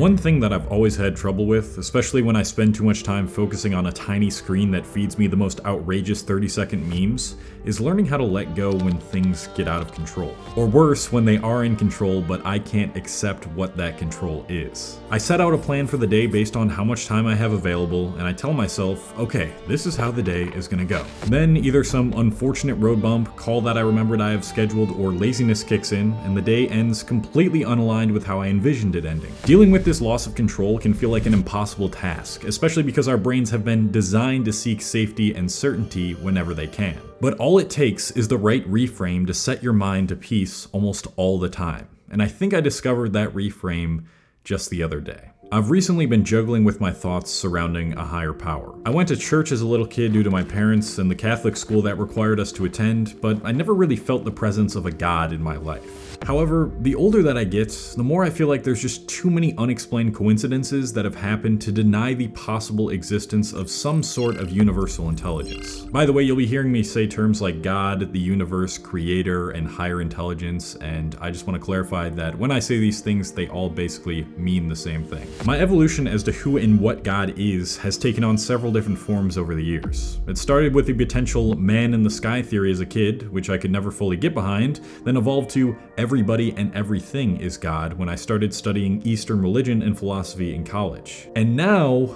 One thing that I've always had trouble with, especially when I spend too much time focusing on a tiny screen that feeds me the most outrageous 30-second memes, is learning how to let go when things get out of control. Or worse, when they are in control but I can't accept what that control is. I set out a plan for the day based on how much time I have available, and I tell myself, okay, this is how the day is gonna go. Then either some unfortunate road bump, call that I remembered I have scheduled, or laziness kicks in, and the day ends completely unaligned with how I envisioned it ending. Dealing with this loss of control can feel like an impossible task, especially because our brains have been designed to seek safety and certainty whenever they can. But all it takes is the right reframe to set your mind to peace almost all the time. And I think I discovered that reframe just the other day. I've recently been juggling with my thoughts surrounding a higher power. I went to church as a little kid due to my parents and the Catholic school that required us to attend, but I never really felt the presence of a God in my life. However, the older that I get, the more I feel like there's just too many unexplained coincidences that have happened to deny the possible existence of some sort of universal intelligence. By the way, you'll be hearing me say terms like God, the universe, creator, and higher intelligence, and I just want to clarify that when I say these things, they all basically mean the same thing. My evolution as to who and what God is has taken on several different forms over the years. It started with the potential man in the sky theory as a kid, which I could never fully get behind, then evolved to everybody and everything is God when I started studying Eastern religion and philosophy in college. And now,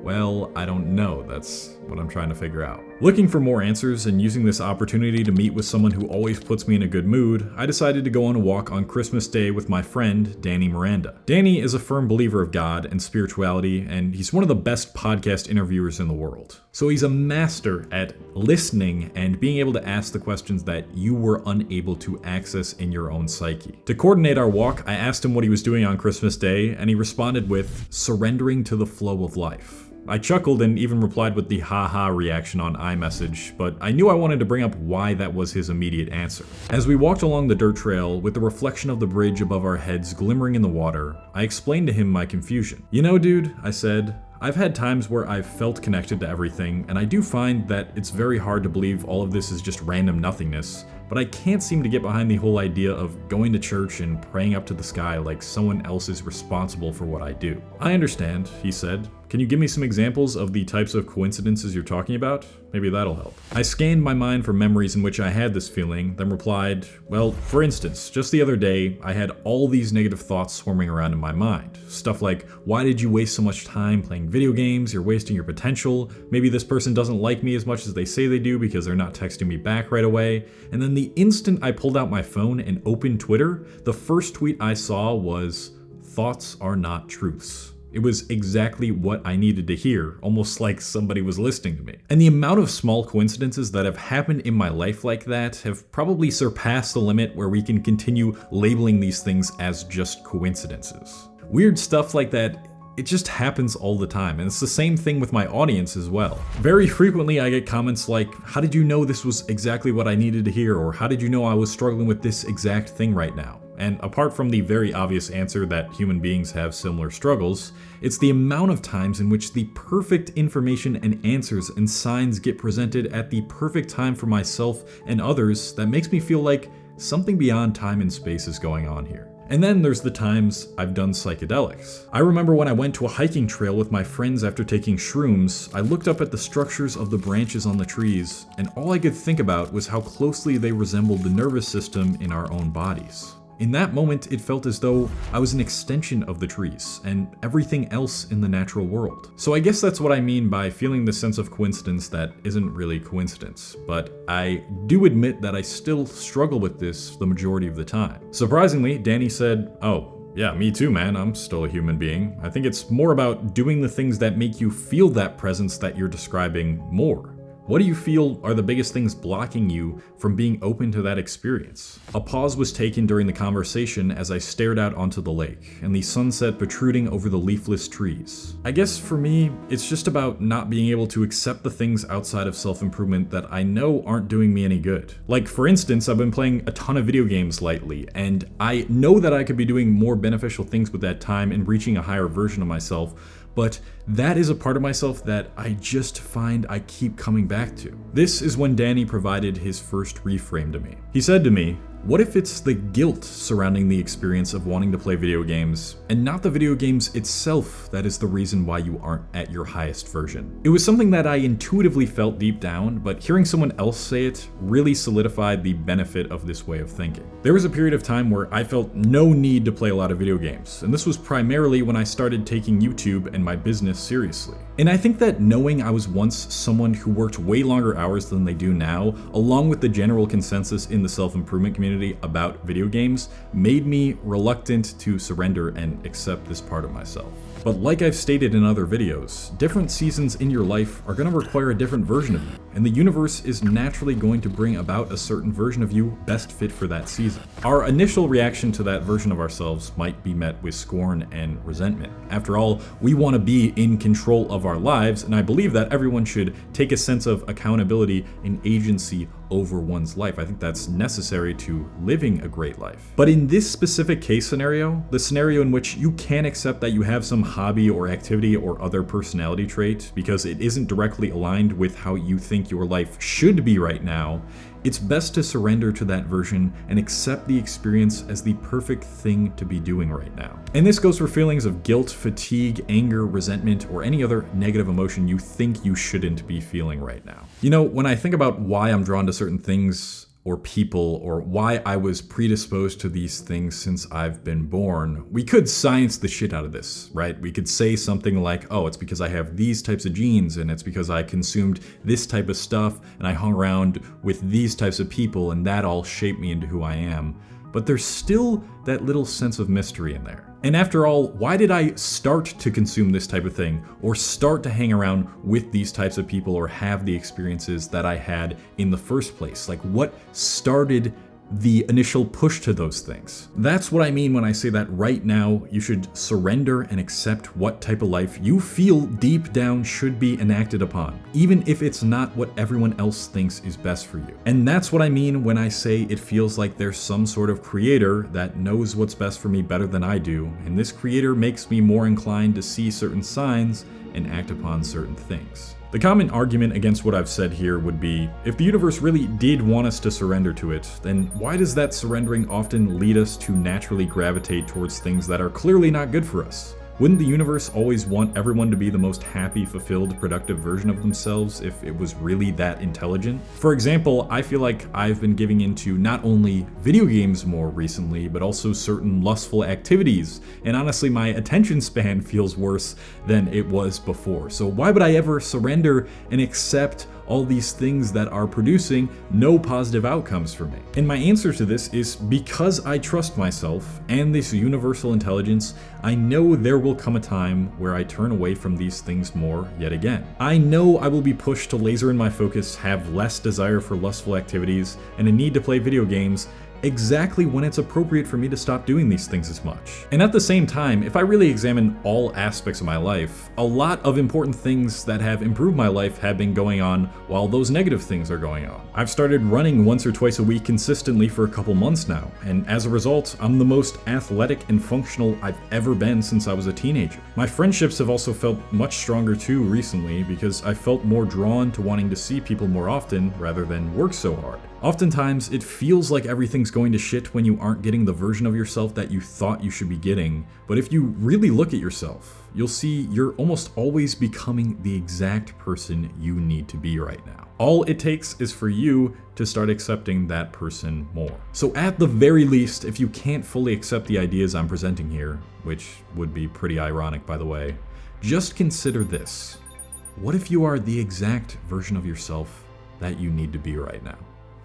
well, I don't know. That's what I'm trying to figure out. Looking for more answers and using this opportunity to meet with someone who always puts me in a good mood, I decided to go on a walk on Christmas Day with my friend, Danny Miranda. Danny is a firm believer of God and spirituality, and he's one of the best podcast interviewers in the world. So he's a master at listening and being able to ask the questions that you were unable to access in your own psyche. To coordinate our walk, I asked him what he was doing on Christmas Day, and he responded with surrendering to the flow of life. I chuckled and even replied with the haha reaction on iMessage, but I knew I wanted to bring up why that was his immediate answer. As we walked along the dirt trail with the reflection of the bridge above our heads glimmering in the water, I explained to him my confusion. You know, dude, I said, I've had times where I've felt connected to everything, and I do find that it's very hard to believe all of this is just random nothingness, but I can't seem to get behind the whole idea of going to church and praying up to the sky like someone else is responsible for what I do. I understand, he said. Can you give me some examples of the types of coincidences you're talking about? Maybe that'll help. I scanned my mind for memories in which I had this feeling, then replied, well, for instance, just the other day, I had all these negative thoughts swarming around in my mind. Stuff like, why did you waste so much time playing video games? You're wasting your potential. Maybe this person doesn't like me as much as they say they do because they're not texting me back right away. And then the instant I pulled out my phone and opened Twitter, the first tweet I saw was, thoughts are not truths. It was exactly what I needed to hear, almost like somebody was listening to me. And the amount of small coincidences that have happened in my life like that have probably surpassed the limit where we can continue labeling these things as just coincidences. Weird stuff like that, it just happens all the time, and it's the same thing with my audience as well. Very frequently I get comments like, how did you know this was exactly what I needed to hear, or how did you know I was struggling with this exact thing right now? And apart from the very obvious answer that human beings have similar struggles, it's the amount of times in which the perfect information and answers and signs get presented at the perfect time for myself and others that makes me feel like something beyond time and space is going on here. And then there's the times I've done psychedelics. I remember when I went to a hiking trail with my friends after taking shrooms, I looked up at the structures of the branches on the trees, and all I could think about was how closely they resembled the nervous system in our own bodies. In that moment, it felt as though I was an extension of the trees and everything else in the natural world. So I guess that's what I mean by feeling the sense of coincidence that isn't really coincidence, but I do admit that I still struggle with this the majority of the time. Surprisingly, Danny said, oh, yeah, me too, man. I'm still a human being. I think it's more about doing the things that make you feel that presence that you're describing more. What do you feel are the biggest things blocking you from being open to that experience? A pause was taken during the conversation as I stared out onto the lake and the sunset protruding over the leafless trees. I guess for me, it's just about not being able to accept the things outside of self-improvement that I know aren't doing me any good. Like, for instance, I've been playing a ton of video games lately, and I know that I could be doing more beneficial things with that time and reaching a higher version of myself, but that is a part of myself that I just find I keep coming back to. This is when Danny provided his first reframe to me. He said to me, What if it's the guilt surrounding the experience of wanting to play video games, and not the video games itself that is the reason why you aren't at your highest version? It was something that I intuitively felt deep down, but hearing someone else say it really solidified the benefit of this way of thinking. There was a period of time where I felt no need to play a lot of video games, and this was primarily when I started taking YouTube and my business seriously. And I think that knowing I was once someone who worked way longer hours than they do now, along with the general consensus in the self-improvement community about video games, made me reluctant to surrender and accept this part of myself. But like I've stated in other videos, different seasons in your life are going to require a different version of you, and the universe is naturally going to bring about a certain version of you best fit for that season. Our initial reaction to that version of ourselves might be met with scorn and resentment. After all, we want to be in control of our lives, and I believe that everyone should take a sense of accountability and agency over one's life. I think that's necessary to living a great life. But in this specific case scenario, the scenario in which you can accept that you have some hobby or activity or other personality trait because it isn't directly aligned with how you think your life should be right now, it's best to surrender to that version and accept the experience as the perfect thing to be doing right now. And this goes for feelings of guilt, fatigue, anger, resentment, or any other negative emotion you think you shouldn't be feeling right now. You know, when I think about why I'm drawn to certain things or people, or why I was predisposed to these things since I've been born, we could science the shit out of this, right? We could say something like, oh, it's because I have these types of genes, and it's because I consumed this type of stuff, and I hung around with these types of people, and that all shaped me into who I am. But there's still that little sense of mystery in there. And after all, why did I start to consume this type of thing, or start to hang around with these types of people, or have the experiences that I had in the first place? Like, what started the initial push to those things? That's what I mean when I say that right now you should surrender and accept what type of life you feel deep down should be enacted upon, even if it's not what everyone else thinks is best for you. And that's what I mean when I say it feels like there's some sort of creator that knows what's best for me better than I do, and this creator makes me more inclined to see certain signs and act upon certain things. The common argument against what I've said here would be, if the universe really did want us to surrender to it, then why does that surrendering often lead us to naturally gravitate towards things that are clearly not good for us? Wouldn't the universe always want everyone to be the most happy, fulfilled, productive version of themselves if it was really that intelligent? For example, I feel like I've been giving into not only video games more recently, but also certain lustful activities, and honestly my attention span feels worse than it was before. So why would I ever surrender and accept all these things that are producing no positive outcomes for me? And my answer to this is because I trust myself and this universal intelligence. I know there will come a time where I turn away from these things more yet again. I know I will be pushed to laser in my focus, have less desire for lustful activities, and a need to play video games exactly when it's appropriate for me to stop doing these things as much. And at the same time, if I really examine all aspects of my life, a lot of important things that have improved my life have been going on while those negative things are going on. I've started running once or twice a week consistently for a couple months now, and as a result, I'm the most athletic and functional I've ever been since I was a teenager. My friendships have also felt much stronger too recently because I felt more drawn to wanting to see people more often rather than work so hard. Oftentimes, it feels like everything's going to shit when you aren't getting the version of yourself that you thought you should be getting, but if you really look at yourself, you'll see you're almost always becoming the exact person you need to be right now. All it takes is for you to start accepting that person more. So at the very least, if you can't fully accept the ideas I'm presenting here, which would be pretty ironic by the way, just consider this. What if you are the exact version of yourself that you need to be right now?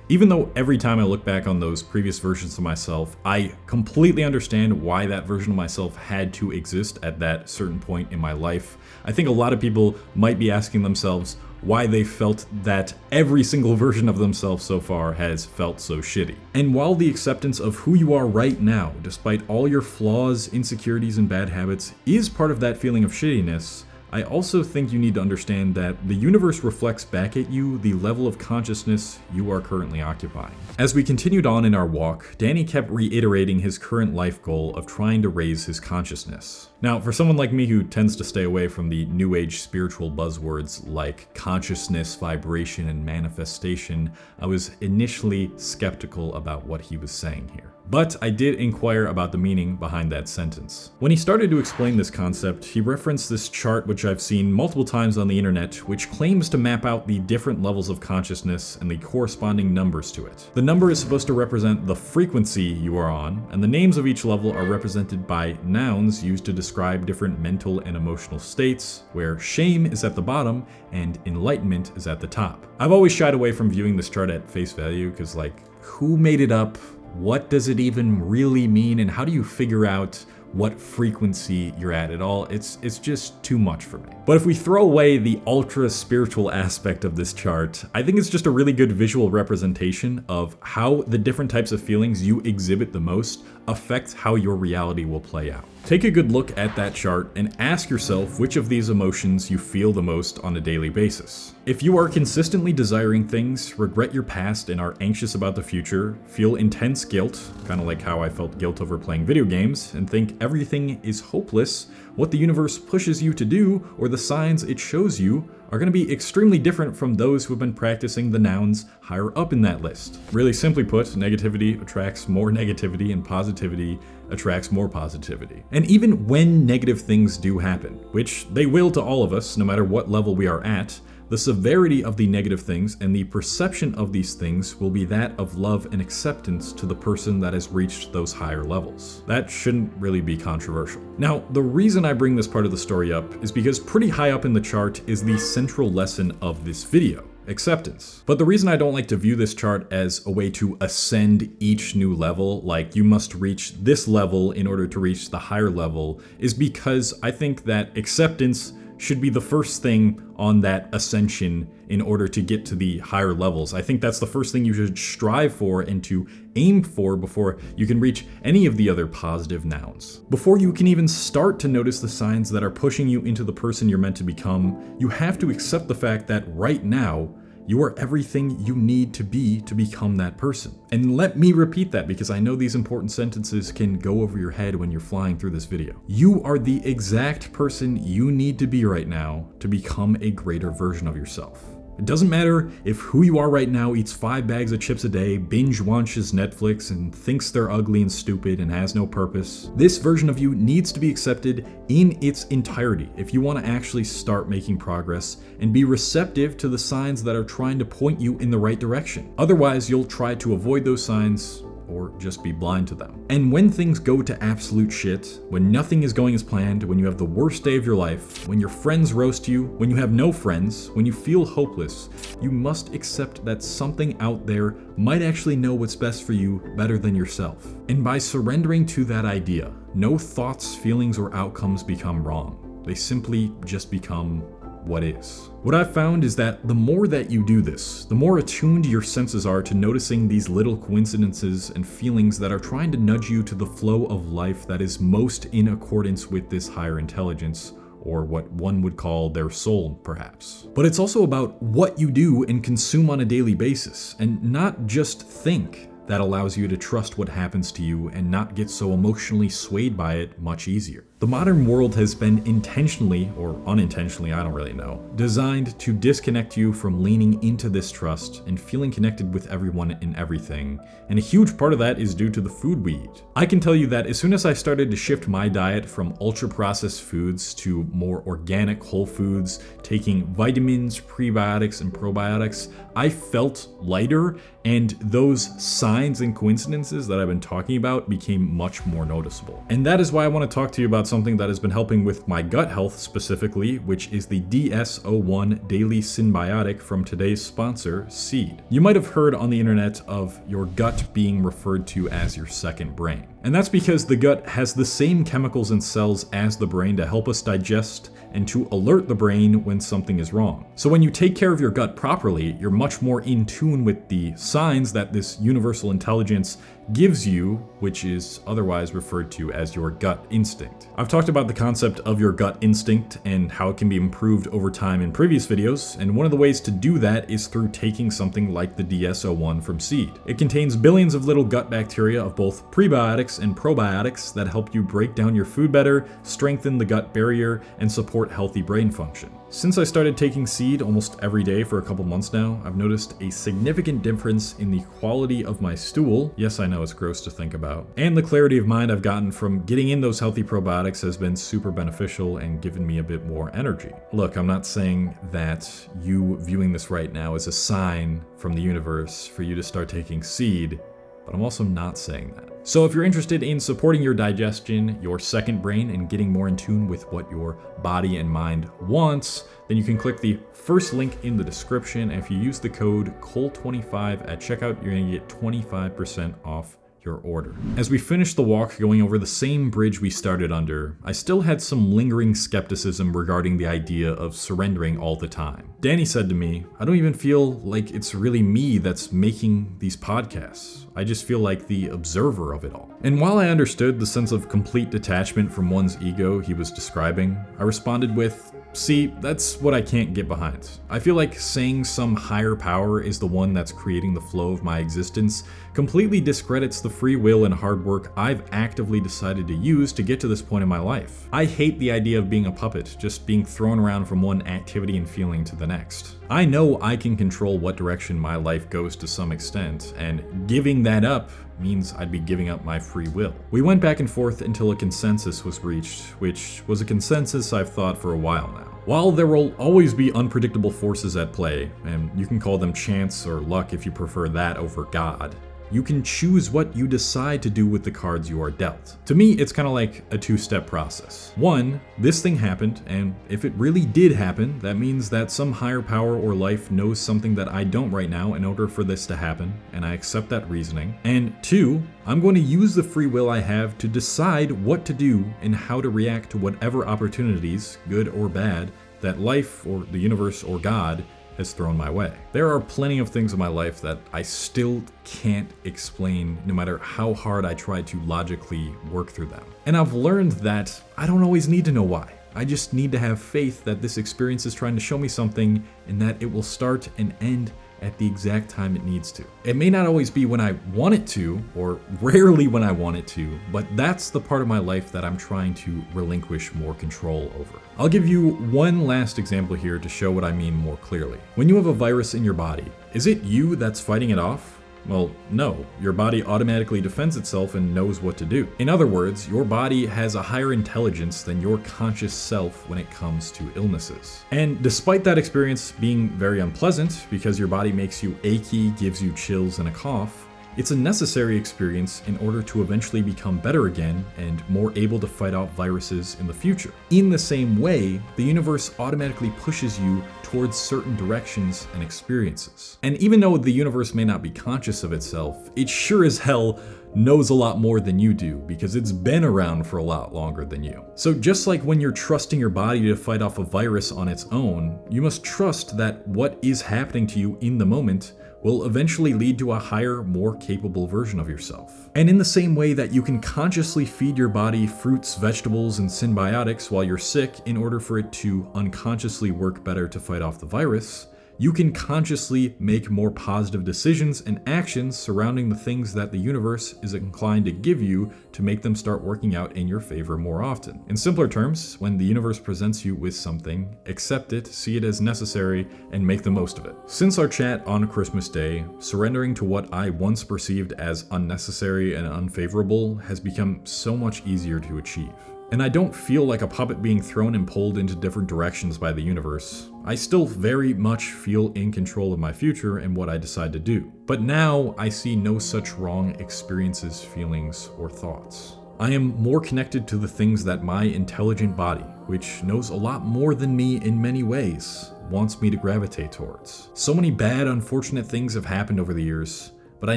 Even though every time I look back on those previous versions of myself, I completely understand why that version of myself had to exist at that certain point in my life, I think a lot of people might be asking themselves why they felt that every single version of themselves so far has felt so shitty. And while the acceptance of who you are right now, despite all your flaws, insecurities, and bad habits, is part of that feeling of shittiness, I also think you need to understand that the universe reflects back at you the level of consciousness you are currently occupying. As we continued on in our walk, Danny kept reiterating his current life goal of trying to raise his consciousness. Now, for someone like me who tends to stay away from the new age spiritual buzzwords like consciousness, vibration, and manifestation, I was initially skeptical about what he was saying here. But I did inquire about the meaning behind that sentence. When he started to explain this concept, he referenced this chart which I've seen multiple times on the internet, which claims to map out the different levels of consciousness and the corresponding numbers to it. The number is supposed to represent the frequency you are on, and the names of each level are represented by nouns used to describe different mental and emotional states, where shame is at the bottom and enlightenment is at the top. I've always shied away from viewing this chart at face value because, like, who made it up? What does it even really mean, and how do you figure out what frequency you're at all? It's just too much for me. But if we throw away the ultra spiritual aspect of this chart, I think it's just a really good visual representation of how the different types of feelings you exhibit the most affect how your reality will play out. Take a good look at that chart and ask yourself which of these emotions you feel the most on a daily basis. If you are consistently desiring things, regret your past, and are anxious about the future, feel intense guilt, kind of like how I felt guilt over playing video games, and think everything is hopeless, what the universe pushes you to do, or the signs it shows you, are going to be extremely different from those who have been practicing the nouns higher up in that list. Really simply put, negativity attracts more negativity, and positivity attracts more positivity. And even when negative things do happen, which they will to all of us, no matter what level we are at, the severity of the negative things and the perception of these things will be that of love and acceptance to the person that has reached those higher levels. That shouldn't really be controversial. Now, the reason I bring this part of the story up is because pretty high up in the chart is the central lesson of this video: acceptance. But the reason I don't like to view this chart as a way to ascend each new level, like you must reach this level in order to reach the higher level, is because I think that acceptance should be the first thing on that ascension in order to get to the higher levels. I think that's the first thing you should strive for and to aim for before you can reach any of the other positive nouns. Before you can even start to notice the signs that are pushing you into the person you're meant to become, you have to accept the fact that right now, you are everything you need to become that person. And let me repeat that because I know these important sentences can go over your head when you're flying through this video. You are the exact person you need to be right now to become a greater version of yourself. It doesn't matter if who you are right now eats 5 bags of chips a day, binge watches Netflix, and thinks they're ugly and stupid and has no purpose. This version of you needs to be accepted in its entirety if you want to actually start making progress and be receptive to the signs that are trying to point you in the right direction. Otherwise, you'll try to avoid those signs or just be blind to them. And when things go to absolute shit, when nothing is going as planned, when you have the worst day of your life, when your friends roast you, when you have no friends, when you feel hopeless, you must accept that something out there might actually know what's best for you better than yourself. And by surrendering to that idea, no thoughts, feelings, or outcomes become wrong. They simply just become what is. What I've found is that the more that you do this, the more attuned your senses are to noticing these little coincidences and feelings that are trying to nudge you to the flow of life that is most in accordance with this higher intelligence, or what one would call their soul, perhaps. But it's also about what you do and consume on a daily basis, and not just think. That allows you to trust what happens to you and not get so emotionally swayed by it much easier. The modern world has been intentionally, or unintentionally, I don't really know, designed to disconnect you from leaning into this trust and feeling connected with everyone and everything, and a huge part of that is due to the food we eat. I can tell you that as soon as I started to shift my diet from ultra-processed foods to more organic whole foods, taking vitamins, prebiotics, and probiotics, I felt lighter, and those signs and coincidences that I've been talking about became much more noticeable. And that is why I want to talk to you about something that has been helping with my gut health specifically, which is the DS-01 Daily Synbiotic from today's sponsor, Seed. You might have heard on the internet of your gut being referred to as your second brain. And that's because the gut has the same chemicals and cells as the brain to help us digest and to alert the brain when something is wrong. So when you take care of your gut properly, you're much more in tune with the signs that this universal intelligence gives you, which is otherwise referred to as your gut instinct. I've talked about the concept of your gut instinct and how it can be improved over time in previous videos, and one of the ways to do that is through taking something like the DS-01 from seed. It contains billions of little gut bacteria of both prebiotics and probiotics that help you break down your food better, strengthen the gut barrier, and support healthy brain function. Since I started taking seed almost every day for a couple months now, I've noticed a significant difference in the quality of my stool. Yes, I know it's gross to think about. And the clarity of mind I've gotten from getting in those healthy probiotics has been super beneficial and given me a bit more energy. Look, I'm not saying that you viewing this right now is a sign from the universe for you to start taking seed, but I'm also not saying that. So if you're interested in supporting your digestion, your second brain, and getting more in tune with what your body and mind wants, then you can click the first link in the description. And if you use the code COLE25 at checkout, you're gonna get 25% off your order. As we finished the walk going over the same bridge we started under, I still had some lingering skepticism regarding the idea of surrendering all the time. Danny said to me, "I don't even feel like it's really me that's making these podcasts. I just feel like the observer of it all." And while I understood the sense of complete detachment from one's ego he was describing, I responded with, "See, that's what I can't get behind. I feel like saying some higher power is the one that's creating the flow of my existence completely discredits the free will and hard work I've actively decided to use to get to this point in my life. I hate the idea of being a puppet, just being thrown around from one activity and feeling to the next. I know I can control what direction my life goes to some extent, and giving that up means I'd be giving up my free will." We went back and forth until a consensus was reached, which was a consensus I've thought for a while now. While there will always be unpredictable forces at play, and you can call them chance or luck if you prefer that over God, you can choose what you decide to do with the cards you are dealt. To me, it's kind of like a two-step process. One, this thing happened, and if it really did happen, that means that some higher power or life knows something that I don't right now in order for this to happen, and I accept that reasoning. And two, I'm going to use the free will I have to decide what to do and how to react to whatever opportunities, good or bad, that life or the universe or God has thrown my way. There are plenty of things in my life that I still can't explain, no matter how hard I try to logically work through them. And I've learned that I don't always need to know why. I just need to have faith that this experience is trying to show me something and that it will start and end at the exact time it needs to. It may not always be when I want it to, or rarely when I want it to, but that's the part of my life that I'm trying to relinquish more control over. I'll give you one last example here to show what I mean more clearly. When you have a virus in your body, is it you that's fighting it off? Well, no. Your body automatically defends itself and knows what to do. In other words, your body has a higher intelligence than your conscious self when it comes to illnesses. And despite that experience being very unpleasant, because your body makes you achy, gives you chills and a cough, it's a necessary experience in order to eventually become better again and more able to fight off viruses in the future. In the same way, the universe automatically pushes you towards certain directions and experiences. And even though the universe may not be conscious of itself, it sure as hell knows a lot more than you do because it's been around for a lot longer than you. So just like when you're trusting your body to fight off a virus on its own, you must trust that what is happening to you in the moment will eventually lead to a higher, more capable version of yourself. And in the same way that you can consciously feed your body fruits, vegetables, and symbiotics while you're sick in order for it to unconsciously work better to fight off the virus, you can consciously make more positive decisions and actions surrounding the things that the universe is inclined to give you to make them start working out in your favor more often. In simpler terms, when the universe presents you with something, accept it, see it as necessary, and make the most of it. Since our chat on Christmas Day, surrendering to what I once perceived as unnecessary and unfavorable has become so much easier to achieve. And I don't feel like a puppet being thrown and pulled into different directions by the universe. I still very much feel in control of my future and what I decide to do. But now I see no such wrong experiences, feelings, or thoughts. I am more connected to the things that my intelligent body, which knows a lot more than me in many ways, wants me to gravitate towards. So many bad, unfortunate things have happened over the years, but I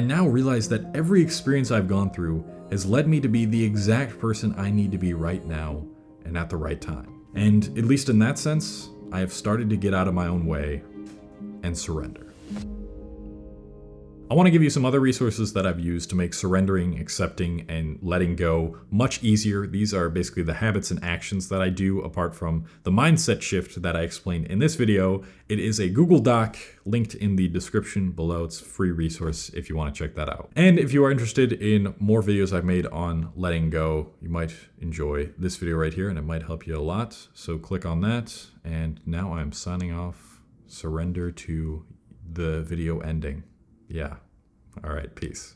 now realize that every experience I've gone through has led me to be the exact person I need to be right now and at the right time. And at least in that sense, I have started to get out of my own way and surrender. I want to give you some other resources that I've used to make surrendering, accepting, and letting go much easier. These are basically the habits and actions that I do apart from the mindset shift that I explained in this video. It is a Google Doc linked in the description below. It's a free resource if you want to check that out. And if you are interested in more videos I've made on letting go, you might enjoy this video right here and it might help you a lot. So click on that. And now I'm signing off. Surrender to the video ending. Yeah. All right. Peace.